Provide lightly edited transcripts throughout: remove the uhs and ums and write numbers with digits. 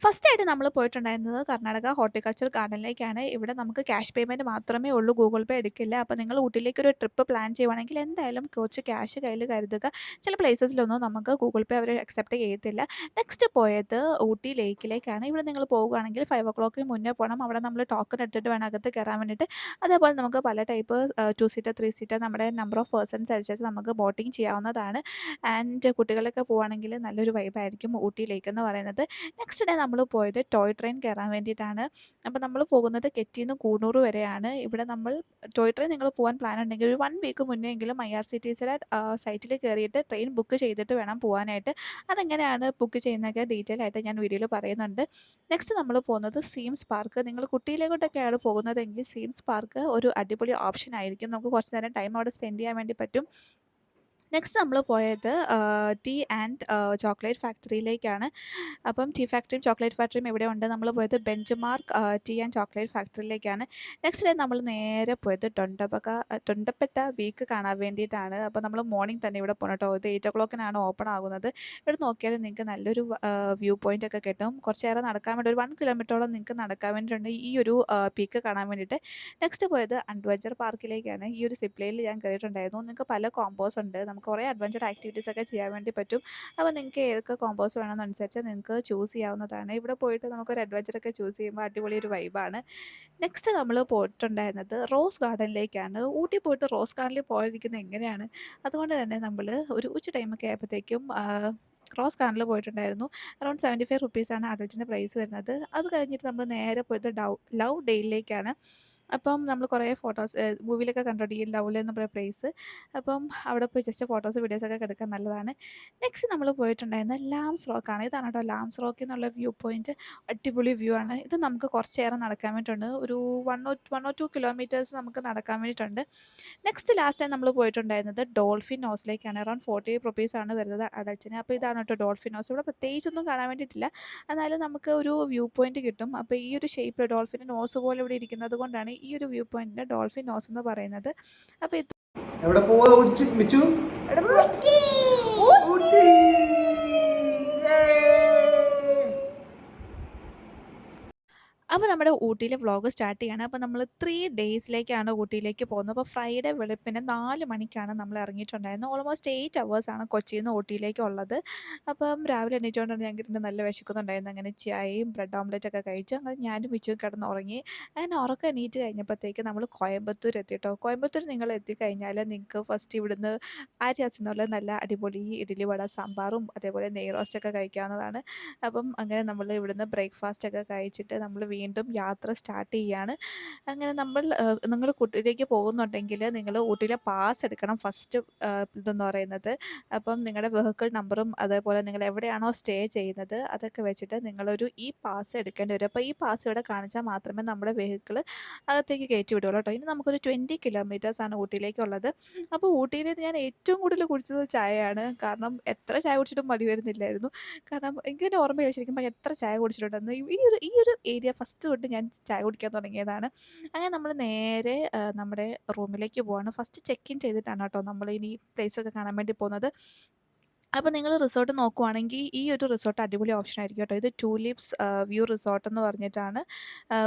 ഫസ്റ്റായിട്ട് നമ്മൾ പോയിട്ടുണ്ടായിരുന്നത് കർണാടക ഹോർട്ടിക്കൾച്ചർ ഗാർഡനിലേക്കാണ്. ഇവിടെ നമുക്ക് ക്യാഷ് പേയ്മെൻറ്റ് മാത്രമേ ഉള്ളൂ. ഗൂഗിൾ പേ എടുക്കില്ല. അപ്പോൾ നിങ്ങൾ ഊട്ടിയിലേക്കൊരു ട്രിപ്പ് പ്ലാൻ ചെയ്യുവാണെങ്കിൽ എന്തായാലും കുറച്ച് ക്യാഷ് കയ്യിൽ കരുതുക. ചില പ്ലേസസിലൊന്നും നമുക്ക് ഗൂഗിൾ പേ അവർ അക്സെപ്റ്റ് ചെയ്യത്തില്ല. നെക്സ്റ്റ് പോയത് ഊട്ടി ലേക്കിലേക്കാണ്. ഇവിടെ നിങ്ങൾ പോകുകയാണെങ്കിൽ 5:00ന് മുന്നേ പോണം. അവിടെ നമ്മൾ ടോക്കൺ എടുത്തിട്ട് വേണം അകത്ത് കയറാൻ വേണ്ടിയിട്ട്. അതേപോലെ നമുക്ക് പല ടൈപ്പ് 2 സീറ്റർ, 3 സീറ്റർ നമ്മുടെ നമ്പർ ഓഫ് പേഴ്സൺസ് അനുസരിച്ച് നമുക്ക് ബോട്ടിംഗ് ചെയ്യാവുന്നതാണ്. ആൻഡ് കുട്ടികളൊക്കെ പോവുകയാണെങ്കിൽ നല്ലൊരു വൈബായിരിക്കും ഊട്ടി ലേക്ക് എന്ന് പറയുന്നത്. നെക്സ്റ്റ് ഡേ നമ്മൾ പോയത് ടോയ് ട്രെയിൻ കയറാൻ വേണ്ടിയിട്ടാണ്. അപ്പോൾ നമ്മൾ പോകുന്നത് കെറ്റിന്ന് കൂണൂർ വരെയാണ്. ഇവിടെ നമ്മൾ ടോയ് ട്രെയിൻ നിങ്ങൾ പോകാൻ പ്ലാൻ ഉണ്ടെങ്കിൽ ഒരു 1 വീക്ക് മുന്നേ എങ്കിലും IRCTCയുടെ സൈറ്റിൽ കയറിയിട്ട് ട്രെയിൻ ബുക്ക് ചെയ്തിട്ട് വേണം പോകാനായിട്ട്. അതെങ്ങനെയാണ് ബുക്ക് ചെയ്യുന്നതൊക്കെ ഡീറ്റെയിൽ ആയിട്ട് ഞാൻ വീഡിയോയിൽ പറയുന്നുണ്ട്. നെക്സ്റ്റ് നമ്മൾ പോകുന്നത് സീംസ് പാർക്ക്. നിങ്ങൾ കുട്ടിയിലേക്കൊട്ടൊക്കെയാണ് പോകുന്നതെങ്കിൽ സീംസ് പാർക്ക് ഒരു അടിപൊളി ഓപ്ഷൻ ആയിരിക്കും. നമുക്ക് കുറച്ച് നേരം ടൈം അവിടെ സ്പെൻഡ് ചെയ്യാൻ വേണ്ടി പറ്റും. നെക്സ്റ്റ് നമ്മൾ പോയത് ടീ ആൻഡ് ചോക്ലേറ്റ് ഫാക്ടറിയിലേക്കാണ്. അപ്പം ടീ ഫാക്ടറിയും ചോക്ലേറ്റ് ഫാക്ടറിയും എവിടെയുണ്ട്? നമ്മൾ പോയത് bench mark tea and chocolate ഫാക്ടറിയിലേക്കാണ്. നെക്സ്റ്റ് ഡേ നമ്മൾ നേരെ പോയത് തൊണ്ടപ്പെട്ട പീക്ക് കാണാൻ വേണ്ടിയിട്ടാണ്. അപ്പോൾ നമ്മൾ മോർണിംഗ് തന്നെ ഇവിടെ പോകണം കേട്ടോ. ഇത് 8:00-നാണ് ഓപ്പൺ ആകുന്നത്. ഇവിടെ നോക്കിയാൽ നിങ്ങൾക്ക് നല്ലൊരു വ്യൂ പോയിന്റ് ഒക്കെ കിട്ടും. കുറച്ചേറെ നടക്കാൻ വേണ്ടി ഒരു 1 കിലോമീറ്ററോളം നിങ്ങൾക്ക് നടക്കാൻ വേണ്ടിയിട്ടുണ്ട് ഈ ഒരു പീക്ക് കാണാൻ വേണ്ടിയിട്ട്. നെക്സ്റ്റ് പോയത് അഡ്വഞ്ചർ പാർക്കിലേക്കാണ്. ഈ ഒരു സിപ്പ് ലൈനിൽ ഞാൻ കയറിയിട്ടുണ്ടായിരുന്നു. നിങ്ങൾക്ക് പല കോമ്പോസ് ഉണ്ട്. നമുക്ക് കുറേ അഡ്വഞ്ചർ ആക്ടിവിറ്റീസ് ഒക്കെ ചെയ്യാൻ വേണ്ടി പറ്റും. അപ്പോൾ നിങ്ങൾക്ക് ഏതൊക്കെ കോമ്പോസ് വേണമെന്നനുസരിച്ച് നിങ്ങൾക്ക് ചൂസ് ചെയ്യാവുന്നതാണ്. ഇവിടെ പോയിട്ട് നമുക്കൊരു അഡ്വഞ്ചറൊക്കെ ചൂസ് ചെയ്യുമ്പോൾ അടിപൊളി ഒരു വൈബാണ്. നെക്സ്റ്റ് നമ്മൾ പോയിട്ടുണ്ടായിരുന്നത് റോസ് ഗാർഡനിലേക്കാണ്. ഊട്ടി പോയിട്ട് റോസ് ഗാർഡനിൽ പോയിരിക്കുന്നത് എങ്ങനെയാണ്? അതുകൊണ്ട് തന്നെ നമ്മൾ ഒരു ഉച്ച ടൈമൊക്കെ ആയപ്പോഴത്തേക്കും റോസ് ഗാർഡനിൽ പോയിട്ടുണ്ടായിരുന്നു. അറൗണ്ട് 75 റുപ്പീസാണ് അഡൾട്ടിൻ്റെ പ്രൈസ് വരുന്നത്. അത് കഴിഞ്ഞിട്ട് നമ്മൾ നേരെ പോയത് ലവ് ഡെയിലേക്കാണ്. അപ്പം നമ്മൾ കുറേ ഫോട്ടോസ് മൂവിയിലൊക്കെ കണ്ടിട്ടുണ്ട് ഈ ലൗല് എന്ന് പറയുന്ന പ്ലേസ്. അപ്പം അവിടെ പോയി ജസ്റ്റ് ഫോട്ടോസ് വീഡിയോസൊക്കെ എടുക്കാൻ നല്ലതാണ്. നെക്സ്റ്റ് നമ്മൾ പോയിട്ടുണ്ടായിരുന്നത് ലാംസ് റോക്കാണ്. ഇതാണ് കേട്ടോ ലാംസ് റോക്കിൽ നിന്നുള്ള വ്യൂ പോയിൻറ്റ്. അടിപൊളി വ്യൂ ആണ്. ഇത് നമുക്ക് കുറച്ചേറെ നടക്കാൻ വേണ്ടിയിട്ടുണ്ട്. ഒരു 1 or 2 കിലോമീറ്റേഴ്സ് നമുക്ക് നടക്കാൻ വേണ്ടിയിട്ടുണ്ട്. നെക്സ്റ്റ് ലാസ്റ്റ് ടൈം നമ്മൾ പോയിട്ടുണ്ടായിരുന്നത് ഡോൾഫിൻ ഹൗസിലേക്കാണ്. അറൗണ്ട് 40 റുപ്പീസാണ് വരുന്നത് അഡൾട്ടിന്. അപ്പോൾ ഇതാണ് കേട്ടോ ഡോൾഫിൻ ഹൗസ്. ഇവിടെ പ്രത്യേകിച്ചൊന്നും കാണാൻ വേണ്ടിയിട്ടില്ല. എന്നാലും നമുക്ക് ഒരു വ്യൂ പോയിന്റ് കിട്ടും. അപ്പോൾ ഈ ഒരു ഷേപ്പിൽ ഡോൾഫിൻ്റെ നോസ് പോലെ ഇവിടെ ഇരിക്കുന്നത് കൊണ്ടാണ് ഈ ഒരു വ്യൂ പോയിന്റിന് ഡോൾഫിൻ നോസ് എന്ന് പറയുന്നത്. അപ്പോൾ ഇത് എവിടെ പോവാ മിച്ചു? ഊട്ടി. അപ്പോൾ നമ്മുടെ ഊട്ടിയിലെ വ്ളോഗ് സ്റ്റാർട്ട് ചെയ്യാണ്. അപ്പോൾ നമ്മൾ 3 ഡേയ്സിലേക്കാണ് ഊട്ടിയിലേക്ക് പോകുന്നത്. അപ്പോൾ ഫ്രൈഡേ വെളുപ്പിന് 4 മണിക്കാണ് നമ്മൾ ഇറങ്ങിയിട്ടുണ്ടായിരുന്നത്. ഓൾമോസ്റ്റ് 8 അവേഴ്സാണ് കൊച്ചിയിൽ നിന്ന് ഊട്ടിയിലേക്ക് ഉള്ളത്. അപ്പം രാവിലെ എണീറ്റുകൊണ്ടാണ് ഞങ്ങൾക്ക് നല്ല വിശക്കുന്നുണ്ടായിരുന്നു. അങ്ങനെ ചായയും ബ്രെഡ് ഓംലെറ്റൊക്കെ കഴിച്ചു. അങ്ങനെ ഞാനും മിച്ചും കിടന്നുറങ്ങി. അങ്ങനെ ഉറക്കം എണീറ്റ് കഴിഞ്ഞപ്പോഴത്തേക്ക് നമ്മൾ കോയമ്പത്തൂർ എത്തി കേട്ടോ. കോയമ്പത്തൂർ നിങ്ങൾ എത്തിക്കഴിഞ്ഞാൽ നിങ്ങൾക്ക് ഫസ്റ്റ് ഇവിടുന്ന് ആര്യാസ് എന്നുള്ള നല്ല അടിപൊളി ഇഡ്ഡലി വട സാമ്പാറും അതേപോലെ നെയ് റോസ്റ്റൊക്കെ കഴിക്കാവുന്നതാണ്. അപ്പം അങ്ങനെ നമ്മൾ ഇവിടുന്ന് ബ്രേക്ക്ഫാസ്റ്റൊക്കെ കഴിച്ചിട്ട് നമ്മൾ വീണ്ടും യാത്ര സ്റ്റാർട്ട് ചെയ്യാണ്. അങ്ങനെ നിങ്ങൾ ഊട്ടിയിലേക്ക് പോകുന്നുണ്ടെങ്കിൽ നിങ്ങൾ ഊട്ടിയിലെ പാസ് എടുക്കണം ഫസ്റ്റ് ഇതെന്ന് പറയുന്നത്. അപ്പം നിങ്ങളുടെ വെഹിക്കിൾ നമ്പറും അതേപോലെ നിങ്ങൾ എവിടെയാണോ സ്റ്റേ ചെയ്യുന്നത് അതൊക്കെ വെച്ചിട്ട് നിങ്ങളൊരു ഈ പാസ് എടുക്കേണ്ടി വരും. അപ്പോൾ ഈ പാസ് ഇവിടെ കാണിച്ചാൽ മാത്രമേ നമ്മുടെ വെഹിക്കിൾ അകത്തേക്ക് കയറ്റി വിടുകയുള്ളൂ കേട്ടോ. ഇനി നമുക്കൊരു 20 കിലോമീറ്റേഴ്സാണ് ഊട്ടിയിലേക്കുള്ളത്. അപ്പോൾ ഊട്ടിയിൽ ഞാൻ ഏറ്റവും കൂടുതൽ കുടിച്ചത് ചായയാണ്. കാരണം എത്ര ചായ കുടിച്ചിട്ടും മതി വരുന്നില്ലായിരുന്നു. കാരണം എനിക്കെന്നെ ഓർമ്മയില്ല ശരിക്കും പറഞ്ഞാൽ എത്ര ചായ കുടിച്ചിട്ടുണ്ടെന്ന്. ഈ ഒരു ഏരിയ ഫസ്റ്റ് തൊട്ട് ഞാൻ ചായ കുടിക്കാൻ തുടങ്ങിയതാണ്. അങ്ങനെ നമ്മൾ നേരെ നമ്മുടെ റൂമിലേക്ക് പോവാണ്. ഫസ്റ്റ് ചെക്ക് ഇൻ ചെയ്തിട്ടാണ് കേട്ടോ നമ്മൾ ഇനി പ്ലേസൊക്കെ കാണാൻ വേണ്ടി പോകുന്നത്. അപ്പോൾ നിങ്ങൾ റിസോർട്ട് നോക്കുവാണെങ്കിൽ ഈ ഒരു റിസോർട്ട് അടിപൊളി ഓപ്ഷൻ ആയിരിക്കും കേട്ടോ. ഇത് ടൂലിപ്സ് വ്യൂ റിസോർട്ട് എന്ന് പറഞ്ഞിട്ടാണ്.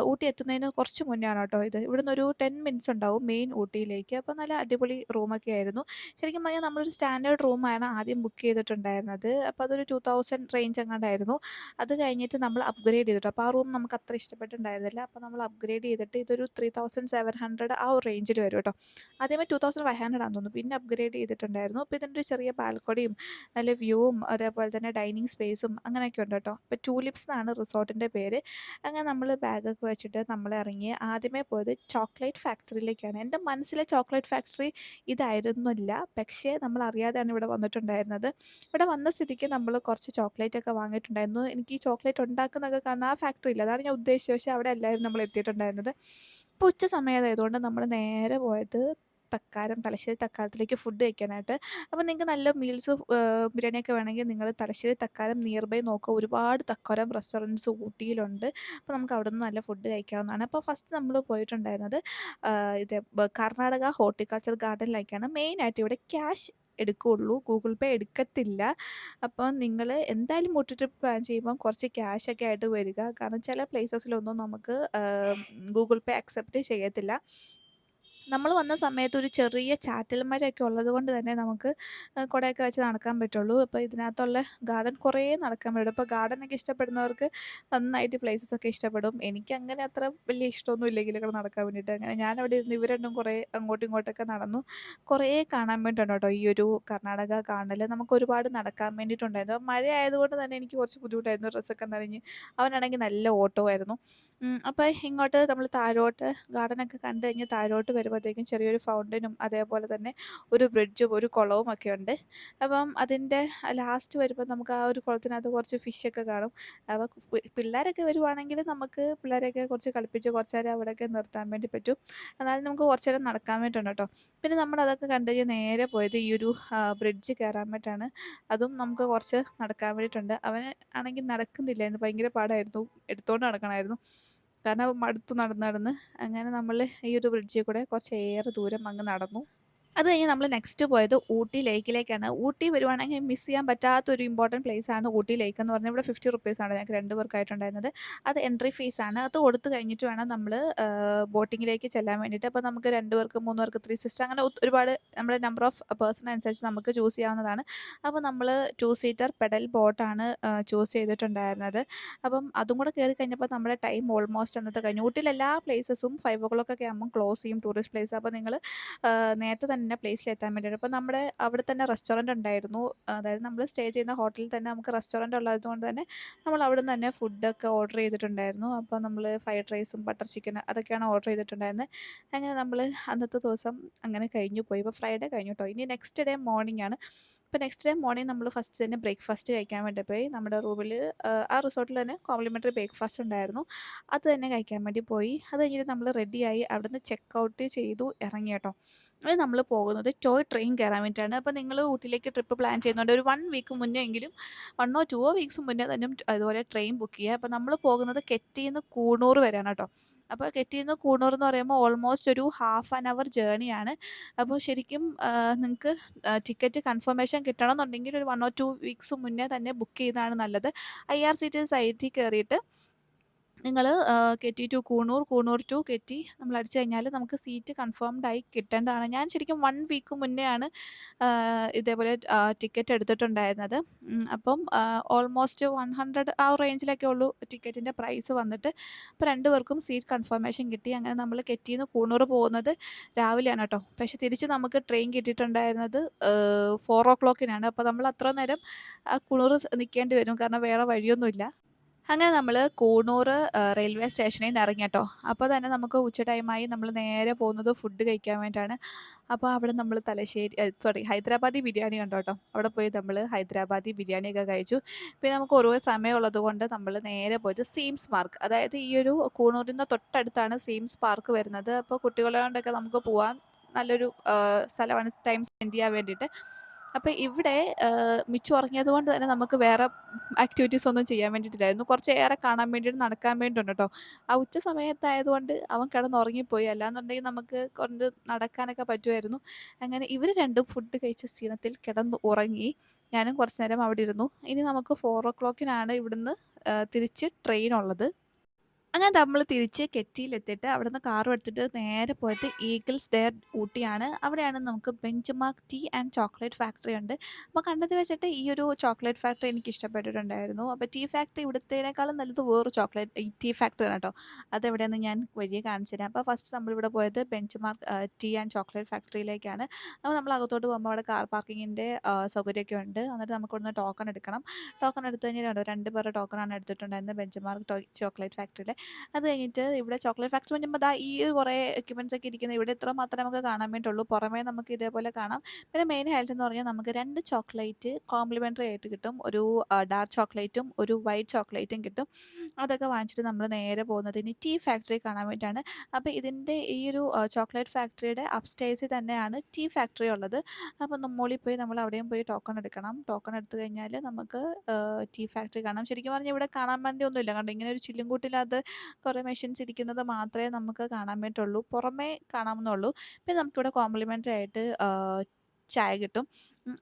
ഊട്ടി എത്തുന്നതിന് കുറച്ച് മുന്നേ ആണ് കേട്ടോ ഇത്. ഇവിടുന്ന് ഒരു 10 മിനിറ്റ്സ് ഉണ്ടാവും മെയിൻ ഊട്ടിയിലേക്ക്. അപ്പോൾ നല്ല അടിപൊളി റൂമൊക്കെ ആയിരുന്നു. ശരിക്കും പറഞ്ഞാൽ നമ്മളൊരു സ്റ്റാൻഡേർഡ് റൂമാണ് ആദ്യം ബുക്ക് ചെയ്തിട്ടുണ്ടായിരുന്നത്. അപ്പോൾ അതൊരു 2000 റേഞ്ച് എങ്ങാണ്ടായിരുന്നു. അത് കഴിഞ്ഞിട്ട് നമ്മൾ അപ്ഗ്രേഡ് ചെയ്തിട്ടു. അപ്പോൾ ആ റൂം നമുക്ക് അത്ര ഇഷ്ടപ്പെട്ടിട്ടുണ്ടായിരുന്നില്ല. അപ്പോൾ നമ്മൾ അപ്ഗ്രേഡ് ചെയ്തിട്ട് ഇതൊരു 3700 ആ ഒരു റേഞ്ചിൽ വരും കേട്ടോ. ആദ്യമേ 2500 ആണെന്ന് തോന്നുന്നു. പിന്നെ അപ്ഗ്രേഡ് ചെയ്തിട്ടുണ്ടായിരുന്നു. അപ്പോൾ ഇതിൻ്റെ ഒരു ചെറിയ ബാൽക്കണിയും നല്ല വ്യൂവും അതേപോലെ തന്നെ ഡൈനിങ് സ്പേസും അങ്ങനെയൊക്കെ ഉണ്ട് കേട്ടോ. ഇപ്പോൾ ടൂലിപ്സ് എന്നാണ് റിസോർട്ടിൻ്റെ പേര്. അങ്ങനെ നമ്മൾ ബാഗൊക്കെ വെച്ചിട്ട് നമ്മൾ ഇറങ്ങി ആദ്യമേ പോയത് ചോക്ലേറ്റ് ഫാക്ടറിയിലേക്കാണ്. എൻ്റെ മനസ്സിലെ ചോക്ലേറ്റ് ഫാക്ടറി ഇതായിരുന്നില്ല. പക്ഷേ നമ്മൾ അറിയാതെയാണ് ഇവിടെ വന്നിട്ടുണ്ടായിരുന്നത്. ഇവിടെ വന്ന സ്ഥിതിക്ക് നമ്മൾ കുറച്ച് ചോക്ലേറ്റ് ഒക്കെ വാങ്ങിയിട്ടുണ്ടായിരുന്നു. എനിക്ക് ഈ ചോക്ലേറ്റ് ഉണ്ടാക്കുന്നതൊക്കെ കാണാൻ ആ ഫാക്ടറിയില്ല. അതാണ് ഞാൻ ഉദ്ദേശിച്ചത്. പക്ഷേ അവിടെ അല്ലായിരുന്നു നമ്മൾ എത്തിയിട്ടുണ്ടായിരുന്നത്. ഇപ്പോൾ ഉച്ച സമയമായതുകൊണ്ട് നമ്മൾ നേരെ പോയത് തലശ്ശേരി തക്കാലത്തിലേക്ക് ഫുഡ് കഴിക്കാനായിട്ട്. അപ്പോൾ നിങ്ങൾക്ക് നല്ല മീൽസ് ബിരിയാണിയൊക്കെ വേണമെങ്കിൽ നിങ്ങൾ തലശ്ശേരി തക്കാലം നിയർ ബൈ നോക്കുക. ഒരുപാട് തക്കോലം റെസ്റ്റോറൻറ്റ്സ് ഊട്ടിയിലുണ്ട്. അപ്പോൾ നമുക്ക് അവിടെ നിന്ന് നല്ല ഫുഡ് കഴിക്കാവുന്നതാണ്. അപ്പോൾ ഫസ്റ്റ് നമ്മൾ പോയിട്ടുണ്ടായിരുന്നത് ഇത് കർണാടക ഹോർട്ടിക്കൾച്ചർ ഗാർഡനിലേക്കാണ്. മെയിനായിട്ട് ഇവിടെ ക്യാഷ് എടുക്കുകയുള്ളൂ. ഗൂഗിൾ പേ എടുക്കത്തില്ല. അപ്പോൾ നിങ്ങൾ എന്തായാലും ഊട്ടി ട്രിപ്പ് പ്ലാൻ ചെയ്യുമ്പോൾ കുറച്ച് ക്യാഷൊക്കെ ആയിട്ട് വരിക. കാരണം ചില പ്ലേസസിലൊന്നും നമുക്ക് ഗൂഗിൾ പേ അക്സെപ്റ്റ് ചെയ്യത്തില്ല. നമ്മൾ വന്ന സമയത്ത് ഒരു ചെറിയ ചാറ്റൽ മഴയൊക്കെ ഉള്ളതുകൊണ്ട് തന്നെ നമുക്ക് കുടയൊക്കെ വെച്ച് നടക്കാൻ പറ്റുള്ളൂ. അപ്പോൾ ഇതിനകത്തുള്ള ഗാർഡൻ കുറേ നടക്കാൻ പറ്റും. അപ്പോൾ ഗാർഡനൊക്കെ ഇഷ്ടപ്പെടുന്നവർക്ക് നന്നായിട്ട് പ്ലേസസൊക്കെ ഇഷ്ടപ്പെടും. എനിക്കങ്ങനെ അത്ര വലിയ ഇഷ്ടമൊന്നും ഇല്ല ഇതിലൊക്കെ നടക്കാൻ വേണ്ടിയിട്ട്. അങ്ങനെ ഞാനവിടെ ഇരുന്ന് ഇവർ രണ്ടും കുറേ അങ്ങോട്ടും ഇങ്ങോട്ടൊക്കെ നടന്നു. കുറേ കാണാൻ വേണ്ടിയിട്ടുണ്ട് കേട്ടോ ഈ ഒരു കർണാടക കാണൽ. നമുക്ക് ഒരുപാട് നടക്കാൻ വേണ്ടിയിട്ടുണ്ടായിരുന്നു. മഴ ആയതുകൊണ്ട് തന്നെ എനിക്ക് കുറച്ച് ബുദ്ധിമുട്ടായിരുന്നു. ഡ്രസ്സൊക്കെ നനഞ്ഞ്. അവനാണെങ്കിൽ നല്ല ഓട്ടമായിരുന്നു. അപ്പോൾ ഇങ്ങോട്ട് നമ്മൾ താഴോട്ട് ഗാർഡനൊക്കെ കണ്ട് കഴിഞ്ഞ് താഴോട്ട് വരുമ്പോഴത്തേക്കും ചെറിയൊരു ഫൗണ്ടനും അതേപോലെ തന്നെ ഒരു ബ്രിഡ്ജും ഒരു കുളവും ഒക്കെ ഉണ്ട്. അപ്പം അതിൻ്റെ ലാസ്റ്റ് വരുമ്പോൾ നമുക്ക് ആ ഒരു കുളത്തിനകത്ത് കുറച്ച് ഫിഷൊക്കെ കാണും. അപ്പോൾ പിള്ളേരൊക്കെ വരുവാണെങ്കിൽ നമുക്ക് പിള്ളേരെയൊക്കെ കുറച്ച് കളിപ്പിച്ച് കുറച്ച് നേരം അവിടെയൊക്കെ നിർത്താൻ വേണ്ടി പറ്റും. എന്നാലും നമുക്ക് കുറച്ച് നേരം നടക്കാൻ വേണ്ടിയിട്ടുണ്ട് കേട്ടോ. പിന്നെ നമ്മൾ അതൊക്കെ കണ്ട് കഴിഞ്ഞ് നേരെ പോയത് ഈ ഒരു ബ്രിഡ്ജ് കയറാൻ വേണ്ടിയിട്ടാണ്. അതും നമുക്ക് കുറച്ച് നടക്കാൻ വേണ്ടിയിട്ടുണ്ട്. അവന് ആണെങ്കിൽ നടക്കുന്നില്ലായിരുന്നു. ഭയങ്കര പാടായിരുന്നു. എടുത്തുകൊണ്ട് നടക്കണമായിരുന്നു. കാരണം മടുത്തു നടന്ന് നടന്ന്. അങ്ങനെ നമ്മൾ ഈ ഒരു ബ്രിഡ്ജിൽ കൂടെ കുറച്ചേറെ ദൂരം അങ്ങ് നടന്നു. അത് കഴിഞ്ഞ് നമ്മൾ നെക്സ്റ്റ് പോയത് ഊട്ടി ലേക്കിലേക്കാണ്. ഊട്ടി വരുവാണെങ്കിൽ മിസ് ചെയ്യാൻ പറ്റാത്തൊരു ഇമ്പോർട്ടൻറ്റ് പ്ലേസാണ് ഊട്ടി ലേക്ക് എന്ന് പറഞ്ഞാൽ. ഇവിടെ 50 റുപ്പീസാണ് ഞങ്ങൾക്ക് 2 പേർക്കായിട്ടുണ്ടായിരുന്നത്. അത് എൻട്രി ഫീസാണ്. അത് കൊടുത്ത് കഴിഞ്ഞിട്ട് വേണം നമ്മൾ ബോട്ടിങ്ങിലേക്ക് ചെല്ലാൻ വേണ്ടിയിട്ട്. അപ്പോൾ നമുക്ക് 2 പേർക്ക് 3 പേർക്ക് 3 സിസ്റ്റർ അങ്ങനെ ഒരുപാട് നമ്മുടെ നമ്പർ ഓഫ് പേഴ്സൺ അനുസരിച്ച് നമുക്ക് ചൂസ് ചെയ്യാവുന്നതാണ്. അപ്പോൾ നമ്മൾ 2 സീറ്റർ പെഡൽ ബോട്ടാണ് ചൂസ് ചെയ്തിട്ടുണ്ടായിരുന്നത്. അപ്പം അതും കൂടെ കയറി കഴിഞ്ഞപ്പോൾ നമ്മുടെ ടൈം ഓൾമോസ്റ്റ് അന്നത്തെ കഴിഞ്ഞു. ഊട്ടിയിലെ എല്ലാ പ്ലേസസും 5 ഒക്കെ ആകുമ്പം ക്ലോസ് ചെയ്യും ടൂറിസ്റ്റ് പ്ലേസ്. അപ്പോൾ നിങ്ങൾ നേരത്തെ തന്നെ പ്ലേസിലെത്താൻ വേണ്ടിയിട്ട്. അപ്പോൾ നമ്മുടെ അവിടെ തന്നെ റെസ്റ്റോറൻറ്റ് ഉണ്ടായിരുന്നു. അതായത് നമ്മൾ സ്റ്റേ ചെയ്യുന്ന ഹോട്ടലിൽ തന്നെ നമുക്ക് റെസ്റ്റോറൻറ്റ് ഉള്ളതുകൊണ്ട് തന്നെ നമ്മൾ അവിടുന്ന് തന്നെ ഫുഡൊക്കെ ഓർഡർ ചെയ്തിട്ടുണ്ടായിരുന്നു. അപ്പോൾ നമ്മൾ ഫ്രൈഡ് റൈസും ബട്ടർ ചിക്കൻ അതൊക്കെയാണ് ഓർഡർ ചെയ്തിട്ടുണ്ടായിരുന്നത്. അങ്ങനെ നമ്മൾ അന്നത്തെ ദിവസം അങ്ങനെ കഴിഞ്ഞു പോയി. ഇപ്പോൾ ഫ്രൈഡേ കഴിഞ്ഞു കേട്ടോ. ഇനി നെക്സ്റ്റ് ഡേ മോർണിംഗ് ആണ്. അപ്പോൾ നെക്സ്റ്റ് ഡേ മോർണിംഗ് നമ്മൾ ഫസ്റ്റ് തന്നെ ബ്രേക്ക്ഫാസ്റ്റ് കഴിക്കാൻ വേണ്ടി പോയി. നമ്മുടെ റൂമിൽ ആ റിസോർട്ടിൽ തന്നെ കോംപ്ലിമെൻ്ററി ബ്രേക്ക്ഫാസ്റ്റ് ഉണ്ടായിരുന്നു. അത് തന്നെ കഴിക്കാൻ വേണ്ടി പോയി. അത് കഴിഞ്ഞിട്ട് നമ്മൾ റെഡിയായി അവിടുന്ന് ചെക്ക് ഔട്ട് ചെയ്തു ഇറങ്ങി കേട്ടോ. അത് നമ്മൾ പോകുന്നത് ടോയ് ട്രെയിൻ കയറാൻ വേണ്ടിയിട്ടാണ്. അപ്പോൾ നിങ്ങൾ ഊട്ടിയിലേക്ക് ട്രിപ്പ് പ്ലാൻ ചെയ്യുന്നുണ്ട് ഒരു 1 വീക്ക് മുന്നേ എങ്കിലും 1 2 വീക്സ് മുന്നേ തന്നെ അതുപോലെ ട്രെയിൻ ബുക്ക് ചെയ്യുക. അപ്പോൾ നമ്മൾ പോകുന്നത് കെറ്റിയിൽ നിന്ന് കൂണൂർ വരെയാണ് കേട്ടോ. അപ്പോൾ കെറ്റിയിൽ നിന്ന് കൂണൂർ എന്ന് പറയുമ്പോൾ ഓൾമോസ്റ്റ് ഒരു ഹാഫ് ആൻ അവർ ജേണിയാണ്. അപ്പോൾ ശരിക്കും നിങ്ങൾക്ക് ടിക്കറ്റ് കൺഫർമേഷൻ കിട്ടണമെന്നുണ്ടെങ്കിൽ ഒരു 1 or 2 വീക്സ് മുന്നേ തന്നെ ബുക്ക് ചെയ്യുന്നതാണ് നല്ലത്. IRCTC സൈറ്റിൽ കയറിയിട്ട് നിങ്ങൾ കെറ്റി ടു കൂണൂർ, കൂണൂർ ടു കെറ്റി നമ്മൾ അടിച്ചു കഴിഞ്ഞാൽ നമുക്ക് സീറ്റ് കൺഫേംഡ് ആയി കിട്ടേണ്ടതാണ്. ഞാൻ ശരിക്കും 1 വീക്ക് മുന്നേ ആണ് ഇതേപോലെ ടിക്കറ്റ് എടുത്തിട്ടുണ്ടായിരുന്നത്. അപ്പം ഓൾമോസ്റ്റ് 100 ആ റേഞ്ചിലൊക്കെ ഉള്ളൂ ടിക്കറ്റിൻ്റെ പ്രൈസ് വന്നിട്ട്. അപ്പോൾ 2 പേർക്കും സീറ്റ് കൺഫർമേഷൻ കിട്ടി. അങ്ങനെ നമ്മൾ കെറ്റിയിൽ നിന്ന് കൂണൂർ പോകുന്നത് രാവിലെയാണ് കേട്ടോ. പക്ഷേ തിരിച്ച് നമുക്ക് ട്രെയിൻ കിട്ടിയിട്ടുണ്ടായിരുന്നത് 4 o'clockനാണ്. അപ്പോൾ നമ്മൾ അത്ര നേരം കൂണൂർ നിൽക്കേണ്ടി വരും. കാരണം വേറെ വഴിയൊന്നുമില്ല. അങ്ങനെ നമ്മൾ കൂണൂർ റെയിൽവേ സ്റ്റേഷനിൽ നിന്ന് ഇറങ്ങി കേട്ടോ. അപ്പോൾ തന്നെ നമുക്ക് ഉച്ച ടൈമായി. നമ്മൾ നേരെ പോകുന്നത് ഫുഡ് കഴിക്കാൻ വേണ്ടിയിട്ടാണ്. അപ്പോൾ അവിടെ നമ്മൾ ഹൈദരാബാദി ബിരിയാണി കണ്ടു കേട്ടോ. അവിടെ പോയി നമ്മൾ ഹൈദരാബാദി ബിരിയാണിയൊക്കെ കഴിച്ചു. പിന്നെ നമുക്ക് ഒരേ സമയമുള്ളത് കൊണ്ട് നമ്മൾ നേരെ പോയത് സീംസ് പാർക്ക്. അതായത് ഈ ഒരു കൂണൂരിൽ തൊട്ടടുത്താണ് സീംസ് പാർക്ക് വരുന്നത്. അപ്പോൾ കുട്ടികളെ കൊണ്ടൊക്കെ നമുക്ക് പോകാൻ നല്ലൊരു സ്ഥലമാണ് ടൈം സ്പെൻഡ് ചെയ്യാൻ വേണ്ടിയിട്ട്. അപ്പോൾ ഇവിടെ മിച്ചു ഉറങ്ങിയത് കൊണ്ട് തന്നെ നമുക്ക് വേറെ ആക്ടിവിറ്റീസ് ഒന്നും ചെയ്യാൻ വേണ്ടിയിട്ടില്ലായിരുന്നു. കുറച്ചേറെ കാണാൻ വേണ്ടിയിട്ട് നടക്കാൻ വേണ്ടിയിട്ടുണ്ട് കേട്ടോ. ആ ഉച്ച സമയത്തായതുകൊണ്ട് അവൻ കിടന്നുറങ്ങിപ്പോയി. അല്ലാന്നുണ്ടെങ്കിൽ നമുക്ക് കൊണ്ട് നടക്കാനൊക്കെ പറ്റുമായിരുന്നു. അങ്ങനെ ഇവർ രണ്ടും ഫുഡ് കഴിച്ച ക്ഷീണത്തിൽ കിടന്ന് ഉറങ്ങി. ഞാനും കുറച്ച് നേരം അവിടെ ഇരുന്നു. ഇനി നമുക്ക് 4 o'clockനാണ് ഇവിടുന്ന് തിരിച്ച് ട്രെയിൻ ഉള്ളത്. അങ്ങനെ നമ്മൾ തിരിച്ച് കെറ്റിയിലെത്തിയിട്ട് അവിടുന്ന് കാറും എടുത്തിട്ട് നേരെ പോയത് ഈഗിൾസ് ഡെയർ ഊട്ടിയാണ്. അവിടെയാണ് നമുക്ക് bench mark tea and chocolate factory ഉണ്ട്. അപ്പോൾ കണ്ടത് വെച്ചിട്ട് ഈ ഒരു ചോക്ലേറ്റ് ഫാക്ടറി എനിക്ക് ഇഷ്ടപ്പെട്ടിട്ടുണ്ടായിരുന്നു. അപ്പോൾ ടീ ഫാക്ടറി ഇവിടുത്തേനേക്കാളും നല്ലത് വേറൊരു ഈ ടീ ഫാക്ടറിയാണ് കേട്ടോ. അതെവിടെയെന്ന് ഞാൻ വഴിയെ കാണിച്ചു തരാം. അപ്പോൾ ഫസ്റ്റ് നമ്മളിവിടെ പോയത് bench mark tea and chocolate ഫാക്ടറിയിലേക്കാണ്. അപ്പോൾ നമ്മൾ അകത്തോട്ട് പോകുമ്പോൾ അവിടെ കാർ പാർക്കിങ്ങിൻ്റെ സൗകര്യമൊക്കെ ഉണ്ട്. എന്നിട്ട് നമുക്ക് ഇവിടുന്ന് ടോക്കൺ എടുക്കണം. ടോക്കൺ എടുത്തു കഴിഞ്ഞാൽ 2 പേരുടെ ടോക്കണാണ് എടുത്തിട്ടുണ്ടായിരുന്നത് ബെഞ്ച് മാർക്ക് ചോക്ലേറ്റ് ഫാക്ടറിയിൽ. അത് കഴിഞ്ഞിട്ട് ഇവിടെ ചോക്ലേറ്റ് ഫാക്ടറി പറയുമ്പോൾ ദാ ഈ കുറേ എക്യുപ്മെൻറ്റ്സ് ഒക്കെ ഇരിക്കുന്നത് ഇവിടെ ഇത്ര മാത്രമേ നമുക്ക് കാണാൻ വേണ്ടിയിട്ടുള്ളൂ. പുറമേ നമുക്ക് ഇതേപോലെ കാണാം. പിന്നെ മെയിൻ ഹൈലൈറ്റ് എന്ന് പറഞ്ഞാൽ നമുക്ക് 2 ചോക്ലേറ്റ് കോംപ്ലിമെൻ്ററി ആയിട്ട് കിട്ടും. ഒരു ഡാർക്ക് ചോക്ലേറ്റും ഒരു വൈറ്റ് ചോക്ലേറ്റും കിട്ടും. അതൊക്കെ വാങ്ങിച്ചിട്ട് നമ്മൾ നേരെ പോകുന്നത് ഇനി ടീ ഫാക്ടറി കാണാൻ വേണ്ടിയിട്ടാണ്. അപ്പോൾ ഇതിൻ്റെ ഈ ഒരു ചോക്ലേറ്റ് ഫാക്ടറിയുടെ അപ്സ്റ്റേഴ്സിൽ തന്നെയാണ് ടീ ഫാക്ടറി ഉള്ളത്. അപ്പോൾ മുകളിൽ പോയി നമ്മൾ അവിടെയും പോയി ടോക്കൺ എടുക്കണം. ടോക്കൺ എടുത്തു കഴിഞ്ഞാൽ നമുക്ക് ടീ ഫാക്ടറി കാണാം. ശരിക്കും പറഞ്ഞാൽ ഇവിടെ കാണാൻ വേണ്ടി ഒന്നുമില്ല. കണ്ടോ ഇങ്ങനെ ഒരു ചില്ലുംകൂട്ടിനകത്ത് കുറേ മെഷീൻസ് ഇരിക്കുന്നത് മാത്രമേ നമുക്ക് കാണാൻ പറ്റുള്ളൂ. പുറമേ കാണാവുന്നുള്ളൂ. പിന്നെ നമുക്കിവിടെ കോംപ്ലിമെൻ്ററി ആയിട്ട് ചായ കിട്ടും.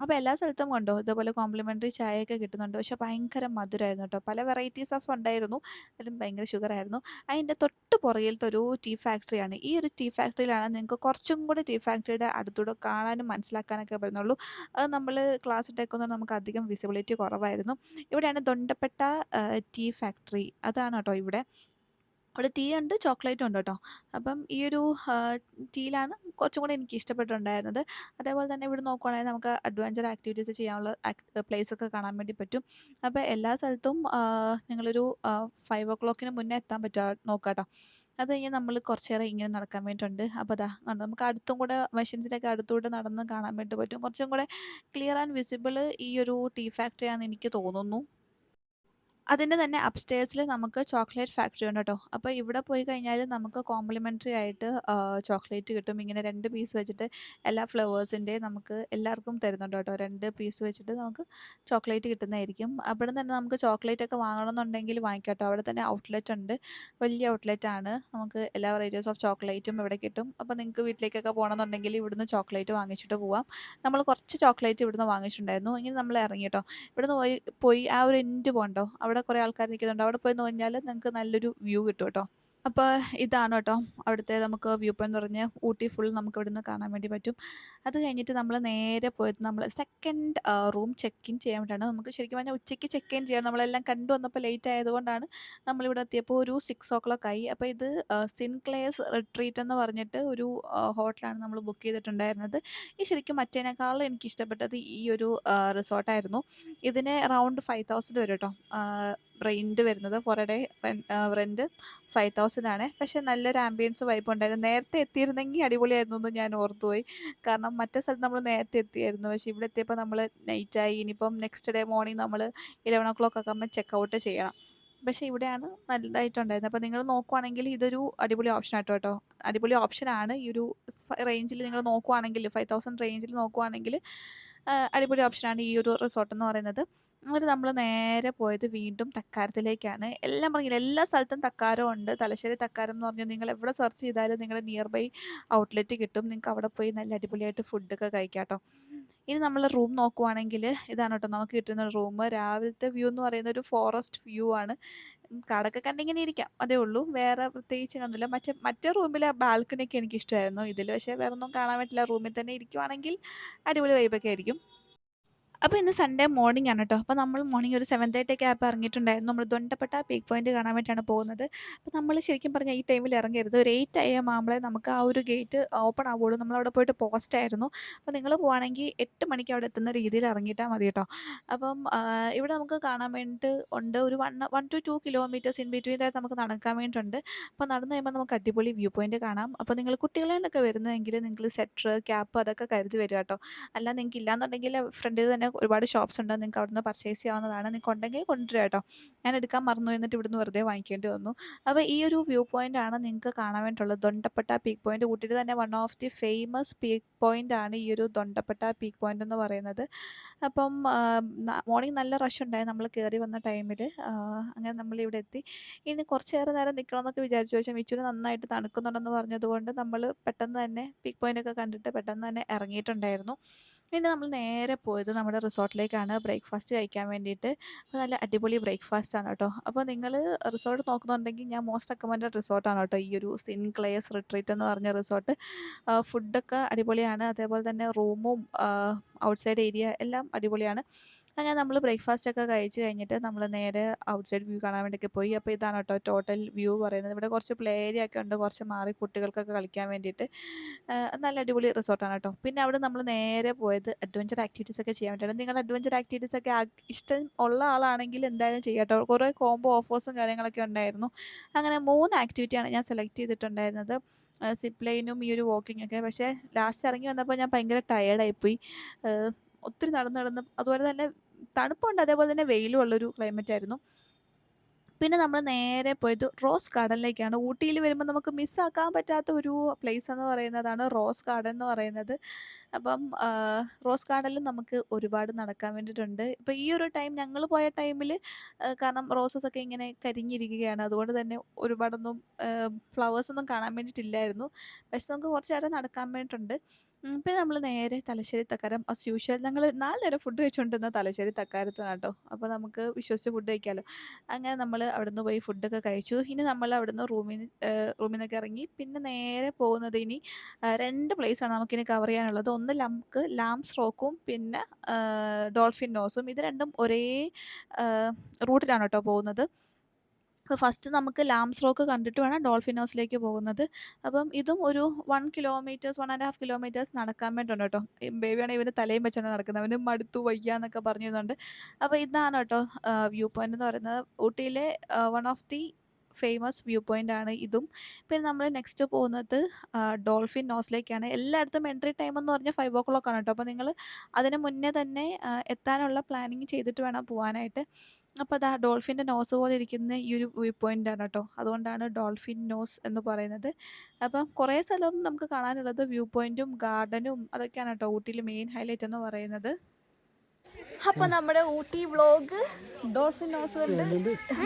അപ്പോൾ എല്ലാ സ്ഥലത്തും കണ്ടോ ഇതേപോലെ കോംപ്ലിമെൻ്ററി ചായയൊക്കെ കിട്ടുന്നുണ്ട്. പക്ഷേ ഭയങ്കര മധുരമായിരുന്നു കേട്ടോ. പല വെറൈറ്റീസ് ഓഫ് ഉണ്ടായിരുന്നു. അതിലും ഭയങ്കര ഷുഗറായിരുന്നു. അതിൻ്റെ തൊട്ട് പുറകിലത്തെ ഒരു ടീ ഫാക്ടറിയാണ്. ഈ ഒരു ടീ ഫാക്ടറിയിലാണ് നിങ്ങൾക്ക് കുറച്ചും കൂടി ടീ ഫാക്ടറിയുടെ അടുത്തൂടെ കാണാനും മനസ്സിലാക്കാനൊക്കെ പറ്റുന്നുള്ളൂ. അത് നമ്മൾ ക്ലാസ് എടുത്തേക്കൊന്നും നമുക്ക് അധികം വിസിബിലിറ്റി കുറവായിരുന്നു. ഇവിടെയാണ് ദൊണ്ടപ്പെട്ട ടീ ഫാക്ടറി. അതാണ് കേട്ടോ ഇവിടെ. അവിടെ ടീ ഉണ്ട്, ചോക്ലേറ്റും ഉണ്ട് കേട്ടോ. അപ്പം ഈ ഒരു ടീയിലാണ് കുറച്ചും കൂടി എനിക്ക് ഇഷ്ടപ്പെട്ടിട്ടുണ്ടായിരുന്നത്. അതേപോലെ തന്നെ ഇവിടെ നോക്കുവാണെങ്കിൽ നമുക്ക് അഡ്വഞ്ചർ ആക്ടിവിറ്റീസ് ചെയ്യാനുള്ള പ്ലേസൊക്കെ കാണാൻ വേണ്ടി പറ്റും. അപ്പോൾ എല്ലാ സ്ഥലത്തും നിങ്ങളൊരു 5:00 മുന്നേ എത്താൻ പറ്റുക നോക്കുക കേട്ടോ. അത് കഴിഞ്ഞ് നമ്മൾ കുറച്ച് നേരം ഇങ്ങനെ നടക്കാൻ വേണ്ടിയിട്ടുണ്ട്. അപ്പോൾ ദാ കണ്ടോ നമുക്ക് അടുത്തും കൂടെ മെഷീൻസിൻ്റെയൊക്കെ അടുത്തൂടെ നടന്ന് കാണാൻ വേണ്ടി പറ്റും. കുറച്ചും കൂടെ ക്ലിയർ ആൻഡ് വിസിബിൾ ഈ ഒരു ടീ ഫാക്ടറിയാണെന്ന് എനിക്ക് തോന്നുന്നു. അതിൻ്റെ തന്നെ അപ്‌സ്റ്റെയർസിൽ നമുക്ക് ചോക്ലേറ്റ് ഫാക്ടറി ഉണ്ട് കേട്ടോ. അപ്പോൾ ഇവിടെ പോയി കഴിഞ്ഞാൽ നമുക്ക് കോംപ്ലിമെൻ്ററി ആയിട്ട് ചോക്ലേറ്റ് കിട്ടും. ഇങ്ങനെ 2 പീസ് വെച്ചിട്ട് എല്ലാ ഫ്ലേവേഴ്സിൻ്റെയും നമുക്ക് എല്ലാവർക്കും തരുന്നുണ്ട് കേട്ടോ. 2 പീസ് വെച്ചിട്ട് നമുക്ക് ചോക്ലേറ്റ് കിട്ടുന്നതായിരിക്കും. അവിടുന്ന് തന്നെ നമുക്ക് ചോക്ലേറ്റ് ഒക്കെ വാങ്ങണമെന്നുണ്ടെങ്കിൽ വാങ്ങിക്കാം കേട്ടോ. അവിടെ തന്നെ ഔട്ട്ലെറ്റ് ഉണ്ട്. വലിയ ഔട്ട്ലെറ്റ് ആണ്. നമുക്ക് എല്ലാ വെറൈറ്റീസ് ഓഫ് ചോക്ലേറ്റും ഇവിടെ കിട്ടും. അപ്പോൾ നിങ്ങൾക്ക് വീട്ടിലേക്കൊക്കെ പോകണമെന്നുണ്ടെങ്കിൽ ഇവിടുന്ന് ചോക്ലേറ്റ് വാങ്ങിച്ചിട്ട് പോവാം. നമ്മൾ കുറച്ച് ചോക്ലേറ്റ് ഇവിടുന്ന് വാങ്ങിച്ചിട്ടുണ്ടായിരുന്നു. ഇങ്ങനെ നമ്മൾ ഇറങ്ങി കേട്ടോ. ഇവിടുന്ന് പോയി പോയി ആ ഒരു എൻഡ് പോണ്ടോ അവിടെ കുറേ ആൾക്കാർ നിൽക്കുന്നുണ്ട്. അവിടെ പോയി കഴിഞ്ഞാൽ നിങ്ങൾക്ക് നല്ലൊരു വ്യൂ കിട്ടും കേട്ടോ. അപ്പോൾ ഇതാണ് കേട്ടോ അവിടുത്തെ നമുക്ക് വ്യൂ പോയിന്റ് എന്ന് പറഞ്ഞാൽ ഊട്ടി ഫുൾ നമുക്ക് ഇവിടുന്ന് കാണാൻ വേണ്ടി പറ്റും. അത് കഴിഞ്ഞിട്ട് നമ്മൾ നേരെ പോയത് നമ്മൾ സെക്കൻഡ് റൂം ചെക്ക് ഇൻ ചെയ്യാൻ വേണ്ടിയിട്ടാണ്. നമുക്ക് ശരിക്കും പറഞ്ഞാൽ ഉച്ചയ്ക്ക് ചെക്ക് ഇൻ ചെയ്യാം. നമ്മളെല്ലാം കണ്ടു വന്നപ്പോൾ ലേറ്റ് ആയതുകൊണ്ടാണ് നമ്മളിവിടെ എത്തിയപ്പോൾ ഒരു 6:00 ആയി. അപ്പോൾ ഇത് സിൻക്ലെയർസ് റിട്രീറ്റ് എന്ന് പറഞ്ഞിട്ട് ഒരു ഹോട്ടലാണ് നമ്മൾ ബുക്ക് ചെയ്തിട്ടുണ്ടായിരുന്നത്. ഈ ശരിക്കും മറ്റേനേക്കാളും എനിക്ക് ഇഷ്ടപ്പെട്ടത് ഈ ഒരു റിസോർട്ടായിരുന്നു. ഇതിന് അറൗണ്ട് 5000 വരും കേട്ടോ. റെന്റ് വരുന്നത് ഫോർ എ ഡേ റെന്റ് 5000 ആണ്. പക്ഷേ നല്ലൊരു ആംബിയൻസ് വൈബ് ഉണ്ടായിരുന്നു. നേരത്തെ എത്തിയിരുന്നെങ്കിൽ അടിപൊളിയായിരുന്നു എന്ന് ഞാൻ ഓർത്തുപോയി. കാരണം മറ്റേ സ്ഥലത്ത് നമ്മൾ നേരത്തെ എത്തിയായിരുന്നു. പക്ഷേ ഇവിടെ എത്തിയപ്പോൾ നമ്മൾ നൈറ്റായി. ഇനിയിപ്പം നെക്സ്റ്റ് ഡേ മോർണിംഗ് നമ്മൾ 11:00 ഒക്കെ ആകുമ്പോൾ ചെക്ക് ഔട്ട് ചെയ്യണം. പക്ഷേ ഇവിടെയാണ് നല്ലതായിട്ടുണ്ടായിരുന്നത്. അപ്പോൾ നിങ്ങൾ നോക്കുവാണെങ്കിൽ ഇതൊരു അടിപൊളി ഓപ്ഷനാട്ടോ കേട്ടോ. അടിപൊളി ഓപ്ഷനാണ്. ഈ ഒരു റേഞ്ചിൽ നിങ്ങൾ നോക്കുവാണെങ്കിൽ 5000 റേഞ്ചിൽ നോക്കുവാണെങ്കിൽ അടിപൊളി ഓപ്ഷനാണ് ഈ ഒരു റിസോർട്ട് എന്ന് പറയുന്നത്. എന്നിട്ട് നമ്മൾ നേരെ പോയത് വീണ്ടും തക്കാരത്തിലേക്കാണ്. എല്ലാം പറഞ്ഞില്ലേ എല്ലാ സ്ഥലത്തും തക്കാരം ഉണ്ട്. തലശ്ശേരി തക്കാരം എന്ന് പറഞ്ഞാൽ നിങ്ങൾ എവിടെ സെർച്ച് ചെയ്താലും നിങ്ങളുടെ നിയർ ബൈ ഔട്ട്ലെറ്റ് കിട്ടും. നിങ്ങൾക്ക് അവിടെ പോയി നല്ല അടിപൊളിയായിട്ട് ഫുഡൊക്കെ കഴിക്കാം കേട്ടോ. ഇനി നമ്മൾ റൂം നോക്കുവാണെങ്കിൽ ഇതാണ് കേട്ടോ നമുക്ക് കിട്ടുന്ന റൂം. രാവിലത്തെ വ്യൂ എന്ന് പറയുന്നത് ഒരു ഫോറസ്റ്റ് വ്യൂ ആണ്. കാടൊക്കെ കണ്ടിങ്ങനെ ഇരിക്കാം. അതേ ഉള്ളൂ. വേറെ പ്രത്യേകിച്ചൊന്നുമില്ല. മറ്റേ റൂമിലെ ബാൽക്കണിയൊക്കെ എനിക്കിഷ്ടമായിരുന്നു. ഇതിൽ പക്ഷേ വേറൊന്നും കാണാൻ പറ്റില്ല. റൂമിൽ തന്നെ ഇരിക്കുവാണെങ്കിൽ അടിപൊളി വൈബൊക്കെ ആയിരിക്കും. അപ്പോൾ ഇന്ന് സൺഡേ മോർണിംഗ് ആണ് കേട്ടോ. അപ്പോൾ നമ്മൾ മോർണിംഗ് ഒരു 7:30 ഒക്കെ ആയപ്പോൾ ഇറങ്ങിയിട്ടുണ്ടായിരുന്നു. നമ്മൾ ദൊണ്ടപ്പെട്ട പീക്ക് പോയിന്റ് കാണാൻ വേണ്ടിയിട്ടാണ് പോകുന്നത്. അപ്പോൾ നമ്മൾ ശരിക്കും പറഞ്ഞാൽ ഈ ടൈമിൽ ഇറങ്ങരുത്. ഒരു 8 AM ആകുമ്പോഴേ നമുക്ക് ആ ഒരു ഗേറ്റ് ഓപ്പൺ ആവുള്ളൂ. നമ്മളവിടെ പോയിട്ട് പോസ്റ്റ് ആയിരുന്നു. അപ്പോൾ നിങ്ങൾ പോവുകയാണെങ്കിൽ 8 മണിക്ക് അവിടെ എത്തുന്ന രീതിയിൽ ഇറങ്ങിയിട്ടാൽ മതി കേട്ടോ. അപ്പം ഇവിടെ നമുക്ക് കാണാൻ വേണ്ടിയിട്ട് ഉണ്ട്. ഒരു 1 to 2 കിലോമീറ്റേഴ്സ് ഇൻ ബിറ്റ്വീൻ ആയിട്ട് നമുക്ക് നടക്കാൻ വേണ്ടിയിട്ടുണ്ട്. അപ്പോൾ നടന്ന് കഴിയുമ്പോൾ നമുക്ക് അടിപൊളി വ്യൂ പോയിന്റ് കാണാം. അപ്പോൾ നിങ്ങൾ കുട്ടികളെയൊക്കെ വരുന്നതെങ്കിൽ നിങ്ങൾ സ്വെറ്റർ, ക്യാപ്പ് അതൊക്കെ കരുതി വരിക കേട്ടോ. അല്ല നിങ്ങൾക്ക് ഇല്ലാന്നുണ്ടെങ്കിൽ ഫ്രണ്ടിൽ തന്നെ ഒരുപാട് ഷോപ്സ് ഉണ്ട്. നിങ്ങൾക്ക് അവിടുന്ന് പർച്ചേസ് ചെയ്യാവുന്നതാണ്. നിങ്ങൾക്ക് ഉണ്ടെങ്കിൽ കൊണ്ടുവരിക കേട്ടോ. ഞാൻ എടുക്കാൻ മറന്നു എന്നിട്ട് ഇവിടുന്ന് വെറുതെ വാങ്ങിക്കേണ്ടി വന്നു. അപ്പോൾ ഈ ഒരു വ്യൂ പോയിന്റ് ആണ് നിങ്ങൾക്ക് കാണാൻ വേണ്ടിയിട്ടുള്ളത്. ദൊണ്ടപ്പെട്ട പീക്ക് പോയിന്റ് ഊട്ടിയിൽ തന്നെ one of the famous peak point ആണ് ഈ ഒരു ദൊണ്ടപ്പെട്ട പീക്ക് പോയിന്റ് എന്ന് പറയുന്നത്. അപ്പം മോർണിംഗ് നല്ല റഷ് ഉണ്ടായിരുന്നു നമ്മൾ കയറി വന്ന ടൈമിൽ. അങ്ങനെ നമ്മളിവിടെ എത്തി. ഇനി കുറച്ചേറെ നേരം നിൽക്കണമെന്നൊക്കെ വിചാരിച്ചു. പക്ഷേ മിച്ചൂന് നന്നായിട്ട് തണുക്കുന്നുണ്ടെന്ന് പറഞ്ഞതുകൊണ്ട് നമ്മൾ പെട്ടെന്ന് തന്നെ പീക്ക് പോയിൻ്റൊക്കെ കണ്ടിട്ട് പെട്ടെന്ന് തന്നെ ഇറങ്ങിയിട്ടുണ്ടായിരുന്നു. പിന്നെ നമ്മൾ നേരെ പോയത് നമ്മുടെ റിസോർട്ടിലേക്കാണ് ബ്രേക്ക്ഫാസ്റ്റ് കഴിക്കാൻ വേണ്ടിയിട്ട്. അപ്പോൾ നല്ല അടിപൊളി ബ്രേക്ക്ഫാസ്റ്റ് ആണ് കേട്ടോ. അപ്പോൾ നിങ്ങൾ റിസോർട്ട് നോക്കുന്നുണ്ടെങ്കിൽ ഞാൻ മോസ്റ്റ് റെക്കമെൻഡഡ് റിസോർട്ടാണ് കേട്ടോ ഈ ഒരു സിൻക്ലെയർസ് റിട്രീറ്റ് എന്ന് പറഞ്ഞ റിസോർട്ട്. ഫുഡൊക്കെ അടിപൊളിയാണ്. അതേപോലെ തന്നെ റൂമും ഔട്ട്സൈഡ് ഏരിയ എല്ലാം അടിപൊളിയാണ്. അങ്ങനെ നമ്മൾ ബ്രേക്ക്ഫാസ്റ്റൊക്കെ കഴിച്ച് കഴിഞ്ഞിട്ട് നമ്മൾ നേരെ ഔട്ട്സൈഡ് വ്യൂ കാണാൻ വേണ്ടിയൊക്കെ പോയി. അപ്പോൾ ഇതാണ് കേട്ടോ ടോട്ടൽ വ്യൂ പറയുന്നത്. ഇവിടെ കുറച്ച് പ്ലേ ഏരിയ ഒക്കെ ഉണ്ട്. കുറച്ച് മാറി കുട്ടികൾക്കൊക്കെ കളിക്കാൻ വേണ്ടിയിട്ട്. നല്ല അടിപൊളി റിസോർട്ടാണ് കേട്ടോ. പിന്നെ അവിടെ നമ്മൾ നേരെ പോയത് അഡ്വഞ്ചർ ആക്ടിവിറ്റീസ് ഒക്കെ ചെയ്യാൻ വേണ്ടിയിട്ടാണ്. നിങ്ങൾ അഡ്വഞ്ചർ ആക്ടിവിറ്റീസ് ഒക്കെ ഇഷ്ടം ഉള്ള ആളാണെങ്കിൽ എന്തായാലും ചെയ്യാം കേട്ടോ. കുറേ കോംബോ ഓഫേഴ്സും കാര്യങ്ങളൊക്കെ ഉണ്ടായിരുന്നു. അങ്ങനെ 3 ആക്ടിവിറ്റിയാണ് ഞാൻ സെലക്ട് ചെയ്തിട്ടുണ്ടായിരുന്നത്. സിപ്പ് ലൈനും ഈ ഒരു വാക്കിംഗ് ഒക്കെ. പക്ഷേ ലാസ്റ്റ് ഇറങ്ങി വന്നപ്പോൾ ഞാൻ ഭയങ്കര ടയേർഡായിപ്പോയി. ഒത്തിരി നടന്ന് നടന്ന് അതുപോലെ തന്നെ തണുപ്പുണ്ട്. അതേപോലെ തന്നെ വെയിലും ഉള്ളൊരു ക്ലൈമറ്റായിരുന്നു. പിന്നെ നമ്മൾ നേരെ പോയത് റോസ് ഗാർഡനിലേക്കാണ്. ഊട്ടിയിൽ വരുമ്പോൾ നമുക്ക് മിസ്സാക്കാൻ പറ്റാത്ത ഒരു പ്ലേസ് എന്ന് പറയുന്നതാണ് റോസ് ഗാർഡൻ എന്ന് പറയുന്നത്. അപ്പം റോസ് ഗാർഡനിൽ നമുക്ക് ഒരുപാട് നടക്കാൻ വേണ്ടിയിട്ടുണ്ട്. ഇപ്പോൾ ഈ ഒരു ടൈം ഞങ്ങൾ പോയ ടൈമിൽ കാരണം റോസസ് ഒക്കെ ഇങ്ങനെ കരിഞ്ഞിരിക്കുകയാണ്. അതുകൊണ്ട് തന്നെ ഒരുപാടൊന്നും ഫ്ലവേഴ്സൊന്നും കാണാൻ വേണ്ടിയിട്ടില്ലായിരുന്നു. പക്ഷെ നമുക്ക് കുറച്ച് നേരം നടക്കാൻ വേണ്ടിയിട്ടുണ്ട്. പിന്നെ നമ്മൾ നേരെ തലശ്ശേരി തക്കാരം ആസ് യൂഷ്വൽ ഞങ്ങൾ 4 നേരം ഫുഡ് കഴിച്ചുകൊണ്ടിരുന്ന തലശ്ശേരി തക്കാരത്താണ് കേട്ടോ. അപ്പോൾ നമുക്ക് വിശ്വസിച്ച് ഫുഡ് കഴിക്കാമല്ലോ. അങ്ങനെ നമ്മൾ അവിടുന്ന് പോയി ഫുഡൊക്കെ കഴിച്ചു. ഇനി നമ്മൾ അവിടുന്ന് റൂമിൽ നിന്നൊക്കെ ഇറങ്ങി പിന്നെ നേരെ പോകുന്നത് ഇനി 2 പ്ലേസാണ് നമുക്കിനി കവർ ചെയ്യാനുള്ളത്. ഒന്ന് നമുക്ക് ലാംസ് റോക്കും പിന്നെ ഡോൾഫിൻ നോസും. ഇത് രണ്ടും ഒരേ റൂട്ടിലാണ് കേട്ടോ പോകുന്നത്. അപ്പോൾ ഫസ്റ്റ് നമുക്ക് ലാംസ് റോക്ക് കണ്ടിട്ട് വേണം ഡോൾഫിൻ ഹൗസിലേക്ക് പോകുന്നത്. അപ്പം ഇതും ഒരു 1 കിലോമീറ്റേഴ്സ് 1 1/2 കിലോമീറ്റേഴ്സ് നടക്കാൻ വേണ്ടിയുണ്ട് കേട്ടോ. ബേബിയാണെങ്കിൽ ഇവന് തലയും വെച്ചാണ് നടക്കുന്നത്. അവന് മടുത്തു വയ്യ എന്നൊക്കെ പറഞ്ഞിരുന്നുണ്ട്. അപ്പോൾ ഇതാണ് കേട്ടോ വ്യൂ പോയിന്റ് എന്ന് പറയുന്നത്. ഊട്ടിയിലെ one of the famous view point ആണ് ഇതും. പിന്നെ നമ്മൾ നെക്സ്റ്റ് പോകുന്നത് ഡോൾഫിൻ നോസിലേക്കാണ്. എല്ലായിടത്തും എൻട്രി ടൈം എന്ന് പറഞ്ഞാൽ 5:00 ആണ് കേട്ടോ. അപ്പോൾ നിങ്ങൾ അതിന് മുന്നേ തന്നെ എത്താനുള്ള പ്ലാനിങ് ചെയ്തിട്ട് വേണം പോവാനായിട്ട്. അപ്പോൾ ദാ ഡോൾഫിൻ്റെ നോസ് പോലെ ഇരിക്കുന്ന ഈ ഒരു വ്യൂ പോയിൻ്റാണ് കേട്ടോ. അതുകൊണ്ടാണ് ഡോൾഫിൻ നോസ് എന്ന് പറയുന്നത്. അപ്പം കുറേ സ്ഥലം നമുക്ക് കാണാനുള്ളത് വ്യൂ പോയിൻറ്റും ഗാർഡനും അതൊക്കെയാണ് കേട്ടോ ഊട്ടിയിൽ മെയിൻ ഹൈലൈറ്റ് എന്ന് പറയുന്നത്. അപ്പോൾ നമ്മുടെ ഊട്ടി വ്ളോഗ് ഡോൾഫിൻ നോസ് കൊണ്ട്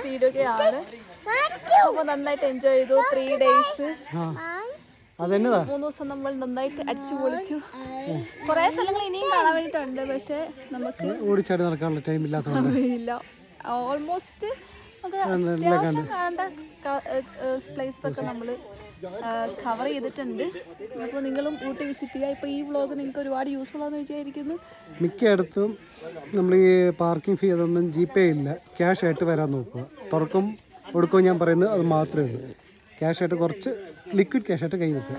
തീരുകയാണ്. അപ്പോൾ നന്നായിട്ട് എൻജോയ് ചെയ്തു. 3 days 3 ദിവസം നമ്മൾ നന്നായിട്ട് അടിച്ചു പൊളിച്ചു. കുറേ സ്ഥലങ്ങൾ ഇനിയും കാണാൻ വേണ്ടിയിട്ടുണ്ട്. പക്ഷേ നമുക്ക് ഓടിച്ചാടി നടക്കാനുള്ള ടൈം ഇല്ല. ഓൾമോസ്റ്റ് നമുക്ക് അത്യാവശ്യം കാണേണ്ട പ്ലേസസ് ഒക്കെ നമ്മൾ കവർ ചെയ്തിട്ടുണ്ട്. അപ്പോൾ നിങ്ങളും ഊട്ടി വിസിറ്റ് ചെയ്യുക. ഇപ്പോൾ ഈ വ്ളോഗ് നിങ്ങൾക്ക് ഒരുപാട് യൂസ്ഫുൾ ആണെന്ന് വിചാരിക്കുന്നു. മിക്കയിടത്തും നമ്മൾ ഈ പാർക്കിംഗ് ഫീ അതൊന്നും GPay ഇല്ല, ക്യാഷ് ആയിട്ട് വരാൻ നോക്കുക. തുറക്കും ഒടുക്കും ഞാൻ പറയുന്നത് അത് മാത്രമേ ഉള്ളൂ. ക്യാഷ് ആയിട്ട് കുറച്ച് ലിക്വിഡ് ക്യാഷ് ആയിട്ട് കൈ വെക്കുക.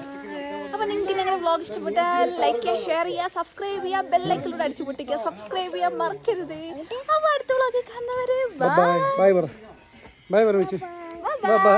അപ്പോൾ നിങ്ങൾക്ക് ഞങ്ങളുടെ വ്ളോഗ് ഇഷ്ടപ്പെട്ടാൽ ലൈക്ക് ചെയ്യുക, ഷെയർ ചെയ്യുക, സബ്സ്ക്രൈബ് ചെയ്യുക, ബെല്ലൈക്കനിലൂടെ അടിച്ചു പൊട്ടിക്കുക. സബ്സ്ക്രൈബ് ചെയ്യാൻ മറക്കരുത്. അപ്പോൾ അടുത്ത വ്ളോഗിൽ കാണുന്നവരെ ബൈ ബൈ പറ. ബൈ പറ വെച്ചു. Bye bye.